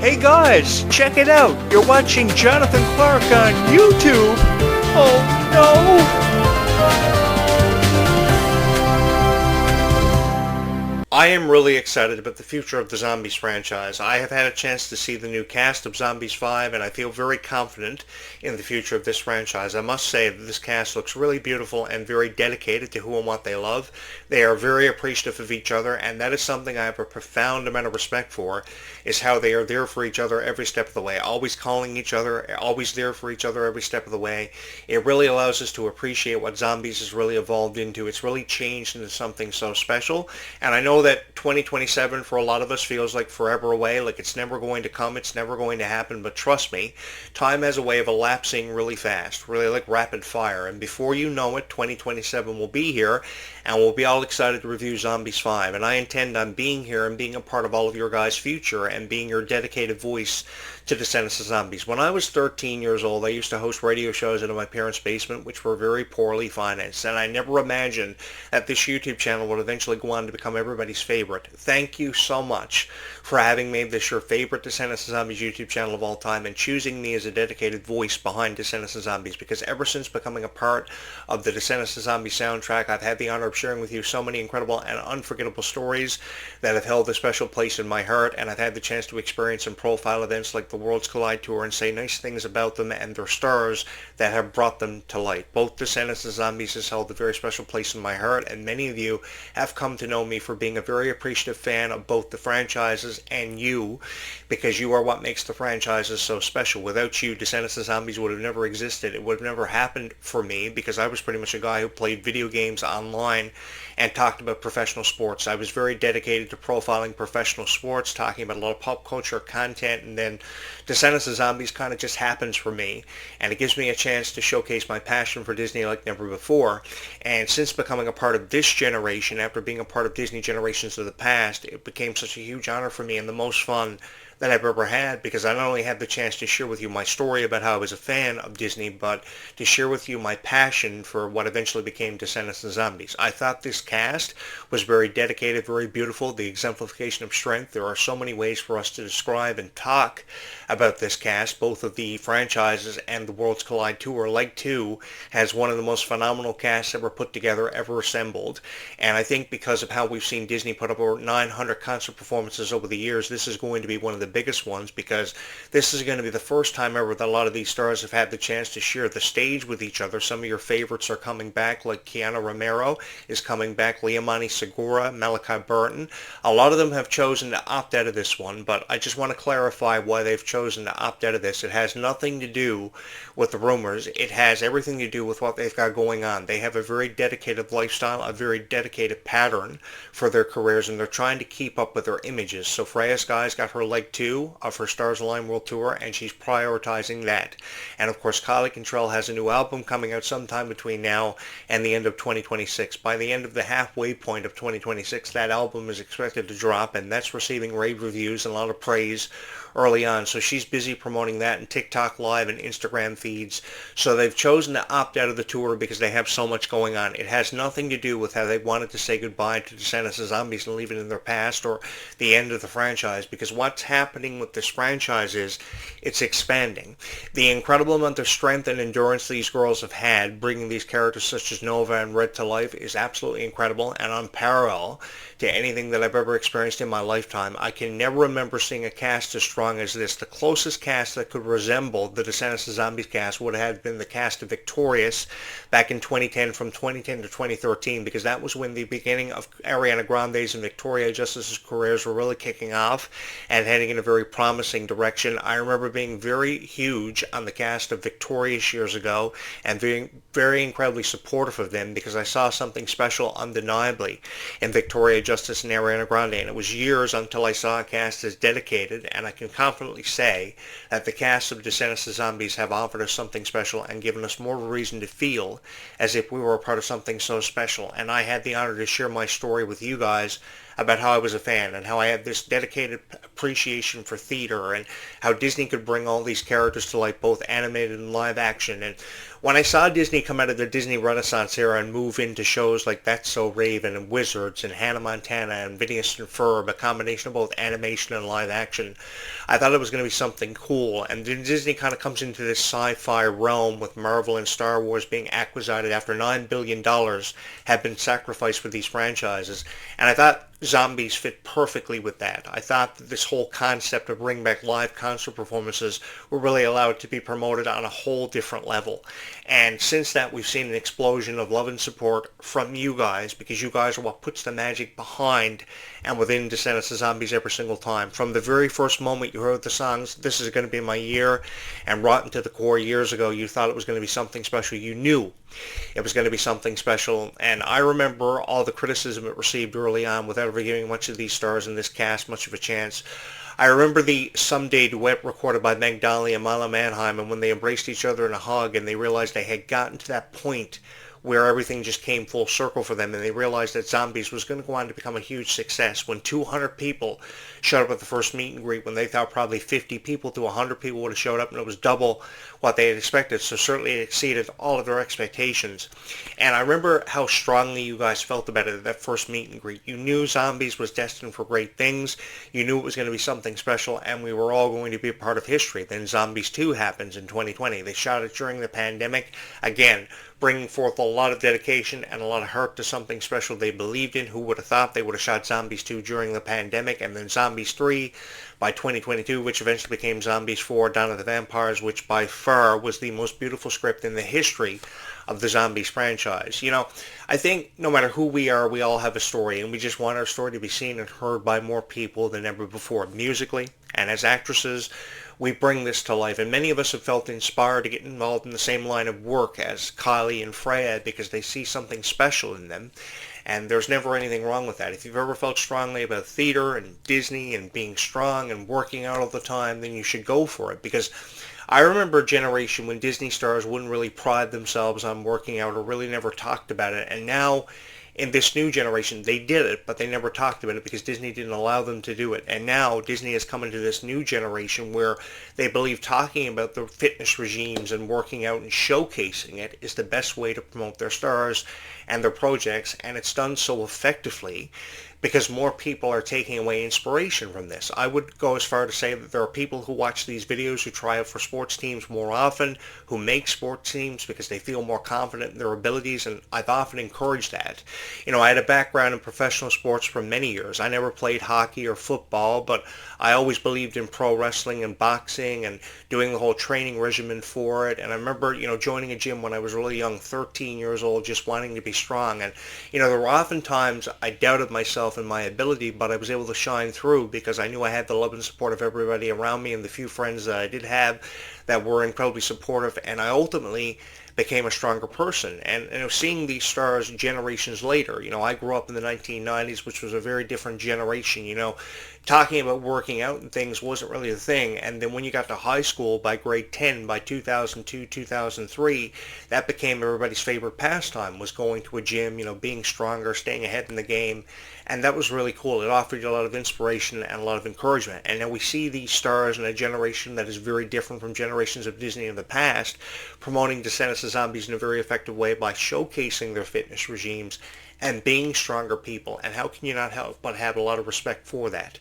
Hey guys, check it out. You're watching Jonathan Clarke on YouTube. Oh no! I am really excited about the future of the Zombies franchise. I have had a chance to see the new cast of Zombies 5, and I feel very confident in the future of this franchise. I must say that this cast looks really beautiful and very dedicated to who and what they love. They are very appreciative of each other, and that is something I have a profound amount of respect for, is how they are there for each other every step of the way, always calling each other, always there for each other every step of the way. It really allows us to appreciate what Zombies has really evolved into. It's really changed into something so special, and I know that 2027 for a lot of us feels like forever away, like it's never going to come, it's never going to happen, but trust me, time has a way of elapsing really fast, really like rapid fire, and before you know it, 2027 will be here, and we'll be all excited to review Zombies 5, and I intend on being here and being a part of all of your guys' future and being your dedicated voice to Descendants of Zombies. When I was 13 years old, I used to host radio shows in my parents' basement, which were very poorly financed, and I never imagined that this YouTube channel would eventually go on to become everybody's favorite. Thank you so much for having made this your favorite Descendants of Zombies YouTube channel of all time and choosing me as a dedicated voice behind Descendants of Zombies, because ever since becoming a part of the Descendants of Zombies soundtrack, I've had the honor of sharing with you so many incredible and unforgettable stories that have held a special place in my heart, and I've had the chance to experience and profile events like the Worlds Collide Tour and say nice things about them and their stars that have brought them to light. Both Descendants of Zombies has held a very special place in my heart, and many of you have come to know me for being a very appreciative fan of both the franchises and you, because you are what makes the franchises so special. Without you, Descendants of Zombies would have never existed. It would have never happened for me, because I was pretty much a guy who played video games online and talked about professional sports. I was very dedicated to profiling professional sports, talking about a lot of pop culture content, and then Descendants of Zombies kind of just happens for me, and it gives me a chance to showcase my passion for Disney like never before. And since becoming a part of this generation, after being a part of Disney generations of the past, it became such a huge honor for me and the most fun that I've ever had, because I not only had the chance to share with you my story about how I was a fan of Disney, but to share with you my passion for what eventually became Descendants of Zombies. I thought this cast was very dedicated, very beautiful, the exemplification of strength. There are so many ways for us to describe and talk about this cast, both of the franchises and the Worlds Collide Tour. Leg 2 has one of the most phenomenal casts ever put together, ever assembled, and I think because of how we've seen Disney put up over 900 concert performances over the years, this is going to be one of the biggest ones, because this is going to be the first time ever that a lot of these stars have had the chance to share the stage with each other. Some of your favorites are coming back, like Keanu Romero is coming back, Liamani Segura, Malachi Burton. A lot of them have chosen to opt out of this one, but I just want to clarify why they've chosen to opt out of this. It has nothing to do with the rumors. It has everything to do with what they've got going on. They have a very dedicated lifestyle, a very dedicated pattern for their careers, and they're trying to keep up with their images. So Freya Sky's got her leg 2 of her Stars Align World Tour, and she's prioritizing that. And of course, Kylie Cantrell has a new album coming out sometime between now and the end of 2026. By the end of the halfway point of 2026, that album is expected to drop, and that's receiving rave reviews and a lot of praise early on. So she's busy promoting that in TikTok Live and Instagram feeds. So they've chosen to opt out of the tour because they have so much going on. It has nothing to do with how they wanted to say goodbye to Descendants of Zombies and leave it in their past, or the end of the franchise, because what's happening with this franchise is it's expanding. The incredible amount of strength and endurance these girls have had bringing these characters such as Nova and Red to life is absolutely incredible and unparalleled to anything that I've ever experienced in my lifetime. I can never remember seeing a cast as strong as this. The closest cast that could resemble the Descendants of Zombies cast would have been the cast of Victorious back in 2010, from 2010 to 2013, because that was when the beginning of Ariana Grande's and Victoria Justice's careers were really kicking off and heading in a very promising direction. I remember being very huge on the cast of Victorious years ago and being very incredibly supportive of them, because I saw something special undeniably in Victoria Justice and Ariana Grande, and it was years until I saw a cast as dedicated, and I can confidently say that the cast of Descendants of Zombies have offered us something special and given us more of a reason to feel as if we were a part of something so special. And I had the honor to share my story with you guys about how I was a fan and how I had this dedicated appreciation for theater and how Disney could bring all these characters to life, both animated and live action. And when I saw Disney come out of the Disney Renaissance era and move into shows like That's So Raven and Wizards and Hannah Montana and Phineas and Ferb, a combination of both animation and live action, I thought it was going to be something cool. And then Disney kind of comes into this sci-fi realm with Marvel and Star Wars being acquisited after $9 billion had been sacrificed for these franchises. And I thought Zombies fit perfectly with that. I thought that this whole concept of bringing back live concert performances were really allowed to be promoted on a whole different level. And since that, we've seen an explosion of love and support from you guys, because you guys are what puts the magic behind and within Descendants of Zombies every single time. From the very first moment you heard the songs, "This is going to be my year," and Rotten to the Core years ago, you thought it was going to be something special. You knew it was going to be something special. And I remember all the criticism it received early on without ever giving much of these stars in this cast much of a chance. I remember the Someday duet recorded by Meg Donnelly and Milo Manheim, and when they embraced each other in a hug and they realized they had gotten to that point where everything just came full circle for them, and they realized that Zombies was going to go on to become a huge success. When 200 people showed up at the first meet and greet, when they thought probably 50 people to 100 people would have showed up, and it was double what they had expected, so certainly it exceeded all of their expectations. And I remember how strongly you guys felt about it at that first meet and greet. You knew Zombies was destined for great things. You knew it was going to be something special, and we were all going to be a part of history. Then Zombies 2 happens in 2020. They shot it during the pandemic. Again, bringing forth a lot of dedication and a lot of heart to something special they believed in. Who would have thought they would have shot Zombies 2 during the pandemic, and then Zombies 3 by 2022, which eventually became Zombies 4, Dawn of the Vampires, which by far was the most beautiful script in the history of the Zombies franchise. You know, I think no matter who we are, we all have a story, and we just want our story to be seen and heard by more people than ever before. Musically and as actresses, we bring this to life, and many of us have felt inspired to get involved in the same line of work as Kylie and Freya because they see something special in them, and there's never anything wrong with that. If you've ever felt strongly about theater and Disney and being strong and working out all the time, then you should go for it, because I remember a generation when Disney stars wouldn't really pride themselves on working out or really never talked about it, and now in this new generation, they did it, but they never talked about it because Disney didn't allow them to do it. And now Disney has come into this new generation where they believe talking about the fitness regimes and working out and showcasing it is the best way to promote their stars and their projects, and it's done so effectively because more people are taking away inspiration from this. I would go as far to say that there are people who watch these videos who try out for sports teams more often, who make sports teams because they feel more confident in their abilities, and I've often encouraged that. You know, I had a background in professional sports for many years. I never played hockey or football, but I always believed in pro wrestling and boxing and doing the whole training regimen for it. And I remember, you know, joining a gym when I was really young, 13 years old, just wanting to be strong. And, you know, there were often times I doubted myself and my ability, but I was able to shine through because I knew I had the love and support of everybody around me and the few friends that I did have that were incredibly supportive, and I ultimately became a stronger person. And you know, seeing these stars generations later, you know, I grew up in the 1990s, which was a very different generation. You know, talking about working out and things wasn't really a thing. And then when you got to high school, by grade 10, by 2002, 2003, that became everybody's favorite pastime, was going to a gym, you know, being stronger, staying ahead in the game. And that was really cool. It offered you a lot of inspiration and a lot of encouragement. And now we see these stars in a generation that is very different from generations of Disney in the past, promoting Descendants of Zombies in a very effective way by showcasing their fitness regimes and being stronger people. And how can you not help but have a lot of respect for that?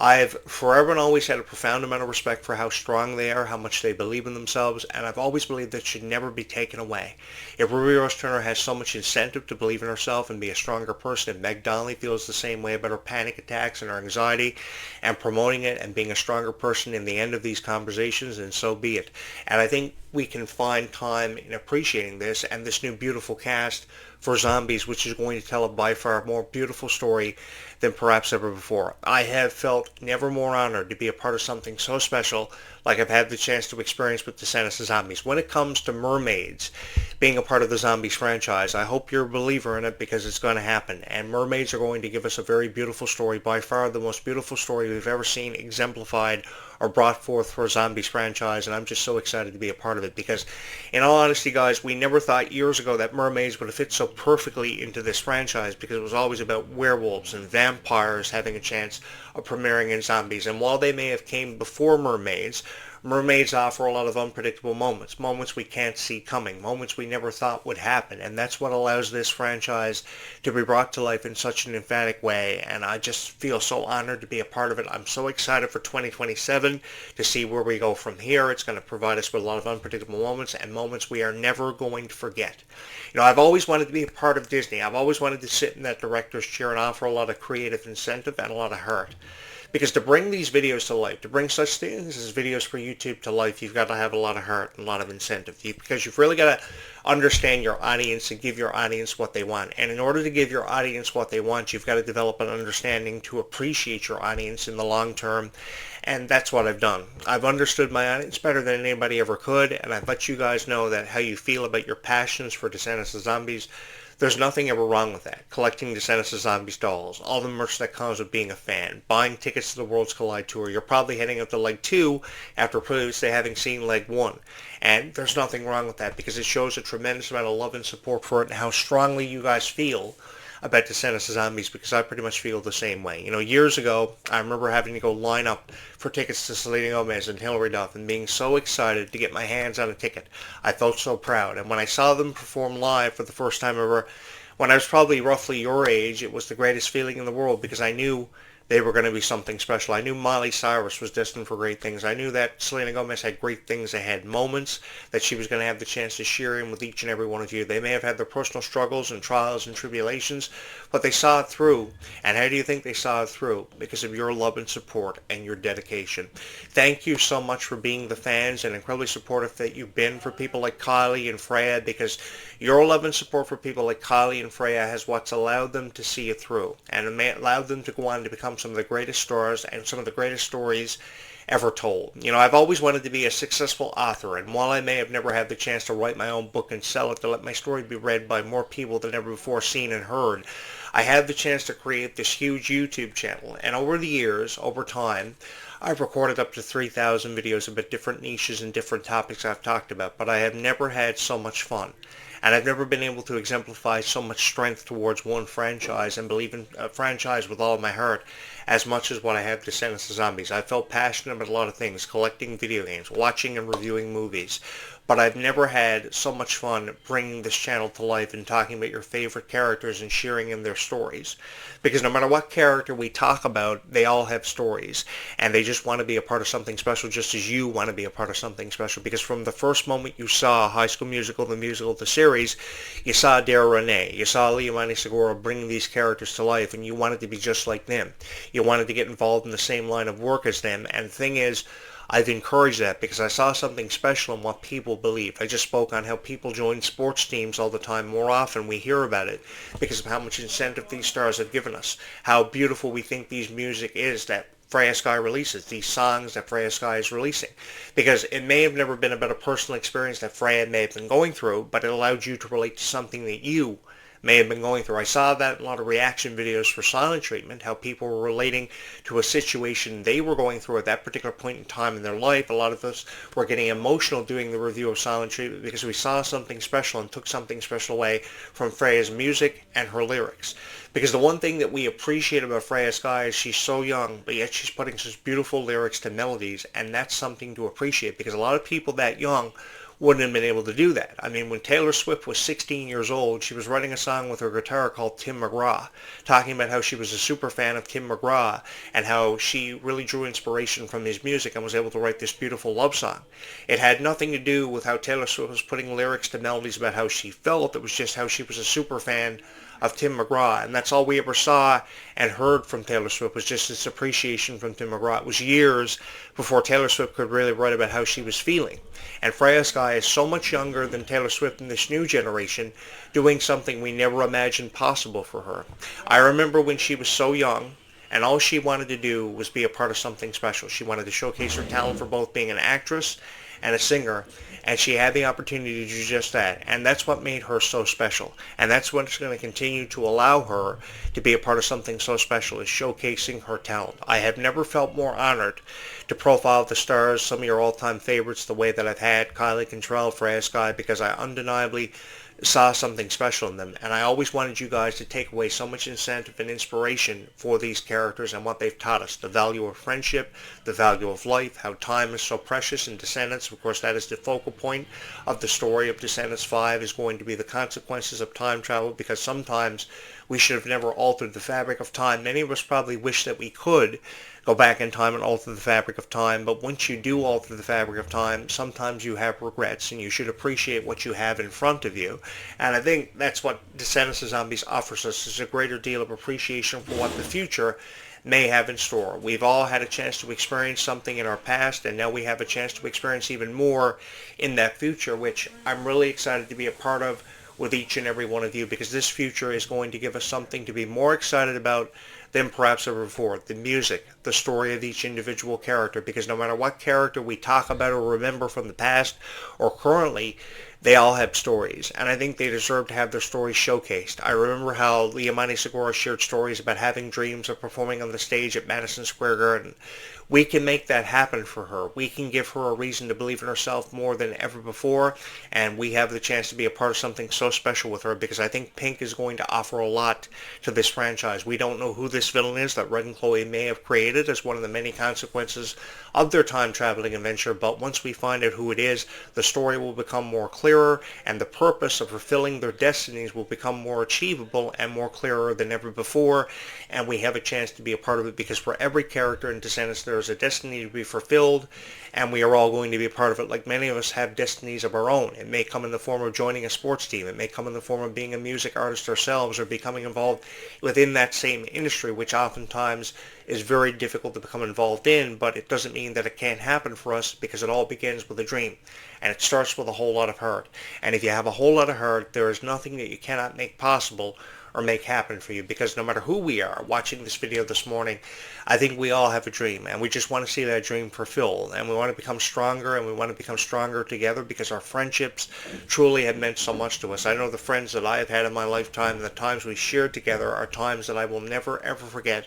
I've forever and always had a profound amount of respect for how strong they are, how much they believe in themselves, and I've always believed that should never be taken away. If Ruby Rose Turner has so much incentive to believe in herself and be a stronger person, if Meg Donnelly feels the same way about her panic attacks and her anxiety and promoting it and being a stronger person in the end of these conversations, then so be it. And I think we can find time in appreciating this and this new beautiful cast for Zombies, which is going to tell a by far more beautiful story than perhaps ever before. I have felt never more honored to be a part of something so special like I've had the chance to experience with Descendants of Zombies. When it comes to mermaids being a part of the Zombies franchise, I hope you're a believer in it because it's going to happen. And mermaids are going to give us a very beautiful story, by far the most beautiful story we've ever seen exemplified or brought forth for a Zombies franchise, and I'm just so excited to be a part of it because, in all honesty, guys, we never thought years ago that mermaids would have fit so perfectly into this franchise because it was always about werewolves and vampires having a chance of premiering in zombies. And while they may have came before mermaids, mermaids offer a lot of unpredictable moments, moments we can't see coming, moments we never thought would happen, and that's what allows this franchise to be brought to life in such an emphatic way, and I just feel so honored to be a part of it. I'm so excited for 2027 to see where we go from here. It's going to provide us with a lot of unpredictable moments and moments we are never going to forget. You know, I've always wanted to be a part of Disney. I've always wanted to sit in that director's chair and offer a lot of creative incentive and a lot of heart. Because to bring these videos to life, to bring such things as videos for YouTube to life, you've got to have a lot of heart and a lot of incentive. Because you've really got to understand your audience and give your audience what they want. And in order to give your audience what they want, you've got to develop an understanding to appreciate your audience in the long term. And that's what I've done. I've understood my audience better than anybody ever could, and I've let you guys know that how you feel about your passions for Descendants of Zombies. There's nothing ever wrong with that. Collecting Descendants of Zombies dolls, all the merch that comes with being a fan, buying tickets to the Worlds Collide Tour. You're probably heading up to Leg 2 after previously having seen Leg 1. And there's nothing wrong with that because it shows a tremendous amount of love and support for it and how strongly you guys feel about Descendants of Zombies, because I pretty much feel the same way. You know, years ago, I remember having to go line up for tickets to Selena Gomez and Hilary Duff and being so excited to get my hands on a ticket. I felt so proud. And when I saw them perform live for the first time ever, when I was probably roughly your age, it was the greatest feeling in the world because I knew they were going to be something special. I knew Miley Cyrus was destined for great things. I knew that Selena Gomez had great things ahead, moments that she was going to have the chance to share in with each and every one of you. They may have had their personal struggles and trials and tribulations, but they saw it through. And how do you think they saw it through? Because of your love and support and your dedication. Thank you so much for being the fans and incredibly supportive that you've been for people like Kylie and Freya, because your love and support for people like Kylie and Freya has what's allowed them to see it through and allowed them to go on to become some of the greatest stars and some of the greatest stories ever told. You know, I've always wanted to be a successful author, and while I may have never had the chance to write my own book and sell it to let my story be read by more people than ever before seen and heard, I had the chance to create this huge YouTube channel. And over the years, over time, I've recorded up to 3,000 videos about different niches and different topics I've talked about, but I have never had so much fun. And I've never been able to exemplify so much strength towards one franchise and believe in a franchise with all of my heart as much as what I have Descendants of Zombies. I felt passionate about a lot of things, collecting video games, watching and reviewing movies. But I've never had so much fun bringing this channel to life and talking about your favorite characters and sharing in their stories. Because no matter what character we talk about, they all have stories. And they just want to be a part of something special just as you want to be a part of something special. Because from the first moment you saw High School Musical, the musical, the series, you saw Dara Renee, you saw Leomani Segura bringing these characters to life, and you wanted to be just like them. You wanted to get involved in the same line of work as them. And the thing is, I've encouraged that because I saw something special in what people believe. I just spoke on how people join sports teams all the time. More often we hear about it because of how much incentive these stars have given us, how beautiful we think these music is that Freya Sky releases, these songs that Freya Sky is releasing. Because it may have never been about a personal experience that Freya may have been going through, but it allowed you to relate to something that you may have been going through. I saw that in a lot of reaction videos for Silent Treatment, how people were relating to a situation they were going through at that particular point in time in their life. A lot of us were getting emotional doing the review of Silent Treatment because we saw something special and took something special away from Freya's music and her lyrics. Because the one thing that we appreciate about Freya Sky is she's so young, but yet she's putting such beautiful lyrics to melodies, and that's something to appreciate because a lot of people that young wouldn't have been able to do that. I mean, when Taylor Swift was 16 years old, she was writing a song with her guitar called Tim McGraw, talking about how she was a super fan of Tim McGraw and how she really drew inspiration from his music and was able to write this beautiful love song. It had nothing to do with how Taylor Swift was putting lyrics to melodies about how she felt. It was just how she was a super fan of Tim McGraw, and that's all we ever saw and heard from Taylor Swift was just this appreciation from Tim McGraw. It was years before Taylor Swift could really write about how she was feeling. And Freya Sky is so much younger than Taylor Swift in this new generation, doing something we never imagined possible for her. I remember when she was so young, and all she wanted to do was be a part of something special. She wanted to showcase her talent for both being an actress and a singer, and she had the opportunity to do just that, and that's what made her so special, and that's what's going to continue to allow her to be a part of something so special, is showcasing her talent. I have never felt more honored to profile the stars, some of your all-time favorites, the way that I've had Kylie Cantrell, Freya Sky, because I undeniably saw something special in them, and I always wanted you guys to take away so much incentive and inspiration for these characters and what they've taught us. The value of friendship, the value of life, how time is so precious in Descendants. Of course, that is the focal point of the story of Descendants 5, is going to be the consequences of time travel, because sometimes we should have never altered the fabric of time. Many of us probably wish that we could go back in time and alter the fabric of time, but once you do alter the fabric of time, sometimes you have regrets, and you should appreciate what you have in front of you. And I think that's what Descendants of Zombies offers us, is a greater deal of appreciation for what the future may have in store. We've all had a chance to experience something in our past, and now we have a chance to experience even more in that future, which I'm really excited to be a part of with each and every one of you, because this future is going to give us something to be more excited about than perhaps ever before. The music, the story of each individual character, because no matter what character we talk about or remember from the past or currently, they all have stories, and I think they deserve to have their stories showcased. I remember how Liamani Segura shared stories about having dreams of performing on the stage at Madison Square Garden. We can make that happen for her. We can give her a reason to believe in herself more than ever before, and we have the chance to be a part of something so special with her, because I think Pink is going to offer a lot to this franchise. We don't know who this villain is that Red and Chloe may have created as one of the many consequences of their time-traveling adventure, but once we find out who it is, the story will become more clearer, and the purpose of fulfilling their destinies will become more achievable and more clearer than ever before, and we have a chance to be a part of it, because for every character in Descendants there is a destiny to be fulfilled, and we are all going to be a part of it. Like many of us have destinies of our own. It may come in the form of joining a sports team. It may come in the form of being a music artist ourselves, or becoming involved within that same industry, which oftentimes is very difficult to become involved in, but it doesn't mean that it can't happen for us, because it all begins with a dream, and it starts with a whole lot of heart. And if you have a whole lot of heart, there is nothing that you cannot make possible or make happen for you, because no matter who we are watching this video this morning, I think we all have a dream, and we just want to see that dream fulfilled, and we want to become stronger, and we want to become stronger together, because our friendships truly have meant so much to us. I know the friends that I have had in my lifetime, and the times we shared together, are times that I will never ever forget,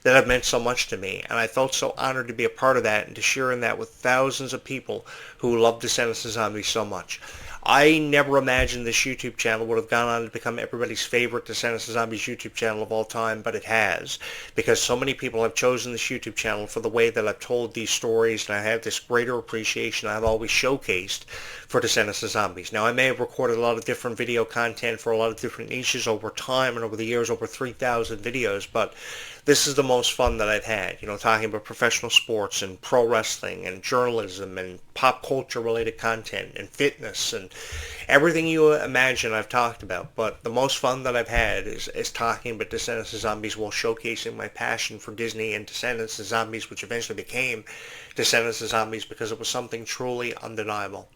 that have meant so much to me, and I felt so honored to be a part of that and to share in that with thousands of people who love Descendants of Zombies so much. I never imagined this YouTube channel would have gone on to become everybody's favorite Descendants of Zombies YouTube channel of all time, but it has, because so many people have chosen this YouTube channel for the way that I've told these stories, and I have this greater appreciation I've always showcased for Descendants of Zombies. Now, I may have recorded a lot of different video content for a lot of different niches over time, and over the years, over 3,000 videos, but this is the most fun that I've had, talking about professional sports and pro wrestling and journalism and pop culture related content and fitness and everything you imagine I've talked about. But the most fun that I've had is talking about Descendants of Zombies, while showcasing my passion for Disney and Descendants of Zombies, which eventually became Descendants of Zombies, because it was something truly undeniable.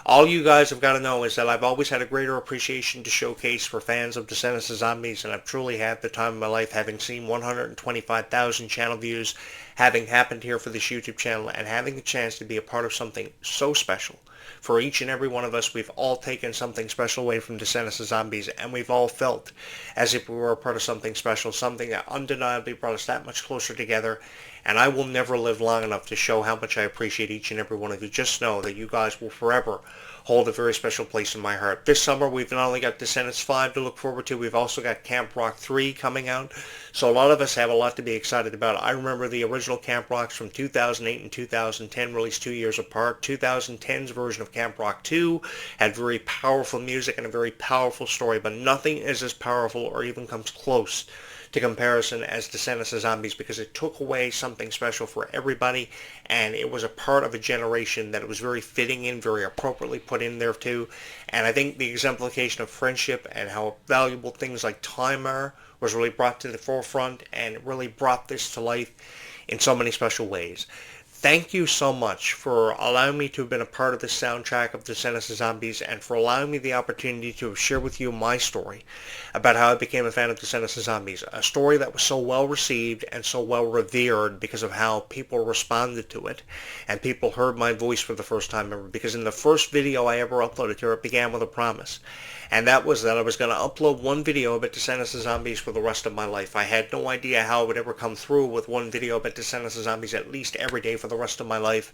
All you guys have got to know is that I've always had a greater appreciation to showcase for fans of Descendants of Zombies, and I've truly had the time of my life, having seen 125,000 channel views, having happened here for this YouTube channel, and having the chance to be a part of something so special. For each and every one of us, we've all taken something special away from Descendants of Zombies, and we've all felt as if we were a part of something special, something that undeniably brought us that much closer together, and I will never live long enough to show how much I appreciate each and every one of you. Just know that you guys will forever hold a very special place in my heart. This summer, we've not only got Descendants 5 to look forward to, we've also got Camp Rock 3 coming out, so a lot of us have a lot to be excited about. I remember the original Camp Rocks from 2008 and 2010 released 2 years apart. 2010's version of Camp Rock 2 had very powerful music and a very powerful story, but nothing is as powerful or even comes close to comparison as Descendants of Zombies, because it took away something special for everybody, and it was a part of a generation that it was very fitting in, very appropriately put in there too. And I think the exemplification of friendship and how valuable things like time are was really brought to the forefront, and it really brought this to life in so many special ways. Thank you so much for allowing me to have been a part of this soundtrack of Descendants of Zombies and for allowing me the opportunity to share with you my story about how I became a fan of Descendants of Zombies. A story that was so well received and so well revered because of how people responded to it and people heard my voice for the first time ever. Because in the first video I ever uploaded here, it began with a promise. And that was that I was going to upload one video about Descendants of Zombies for the rest of my life. I had no idea how it would ever come through with one video about Descendants of Zombies at least every day for the rest of my life,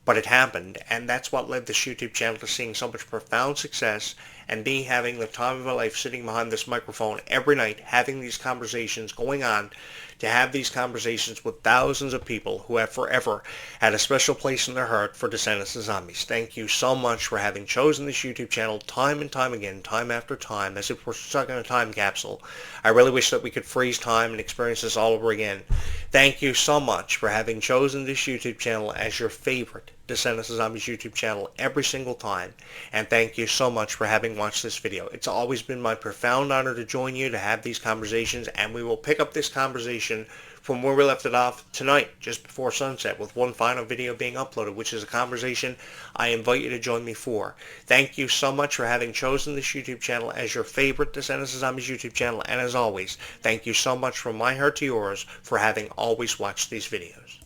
but it happened, and that's what led this YouTube channel to seeing so much profound success and me having the time of my life sitting behind this microphone every night, having these conversations going on, to have these conversations with thousands of people who have forever had a special place in their heart for Descendants of Zombies. Thank you so much for having chosen this YouTube channel time and time again, time after time, as if we're stuck in a time capsule. I really wish that we could freeze time and experience this all over again. Thank you so much for having chosen this YouTube channel as your favorite Descendants of Zombies YouTube channel every single time, and thank you so much for having watched this video. It's always been my profound honor to join you to have these conversations, and we will pick up this conversation from where we left it off tonight, just before sunset, with one final video being uploaded, which is a conversation I invite you to join me for. Thank you so much for having chosen this YouTube channel as your favorite Descendants of Zombies YouTube channel, and as always, thank you so much from my heart to yours for having always watched these videos.